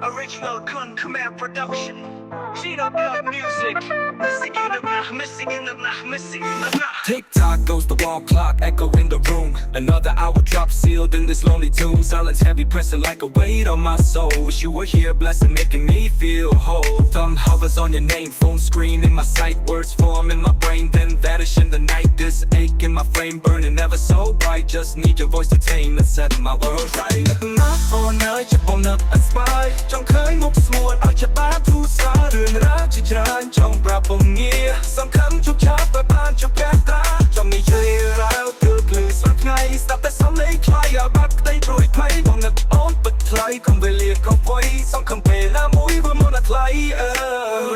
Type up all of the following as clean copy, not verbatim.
Original Kun Command Production. Gina Blood Music. Missing in the missing in the missing in the Tick tock goes the wall clock, echo in the room. Another hour drops sealed in this lonely tomb. Silence heavy pressing like a weight on my soul. Wish you were here, blessing making me feel whole. Thumb hovers on your name, phone screen in my sight. Words form in my brain, then vanish in the night. This ache in my frame burning ever so bright. Just need your voice to tame and set my world right. ណាអូនអើយជាបំណឹកអស្បាយចង់ឃើញមុខស្ងួតអត់ច្បាស់ទូសាររឿងរ៉ាវជាច្រើនចង់ប្រាប់ពងងារសំខាន់ជប់ឆាប់ទៅបានជប់កាត្រាចង់និយាយរាវគឺភ្លឺស្រាប់ថ្ងៃស្ដាប់តែសំឡេងខ្លាយអាបាត់ក្តីព្រួយភ័យបំណឹកអូនពិតថ្លៃកុំវេលាកុំវ័យសង្ឃឹមពេលណាមួយវាមកដល់ថ្លៃ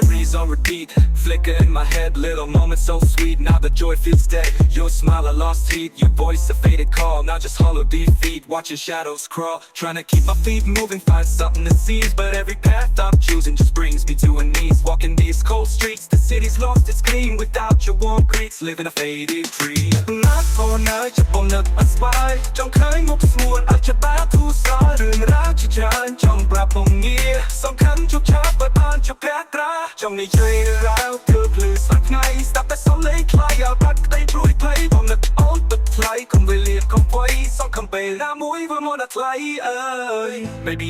Memories on repeat flicker in my head little moments so sweet now the joy feels dead your smile a lost heat your voice a faded call now just hollow defeat watching shadows crawl trying to keep my feet moving find something to seize but every path I'm choosing just brings me to a knees walking these cold streets the city's lost its gleam without your warm greets living a faded dream not for night จะបំណឹកអស្បាយចង់ឃើញមុខស្ងួតអត់ច្បាស់ទូសាររឿងរ៉ាវជាច្រើនចង់ប្រាប់ពងងារសំខាន់ជប់ឆាប់បើបានជប់កាត្រាចង់និយាយរាវគឺភ្លឺស្រាប់ថ្ងៃស្ដាប់តែសំឡេងខ្លាយអាបាត់ក្តីព្រួយភ័យបំណឹកអូនពិតថ្លៃកុំវេលាកុំវ័យសង្ឃឹមពេលណាមួយវាមកដល់ថ្លៃMaybe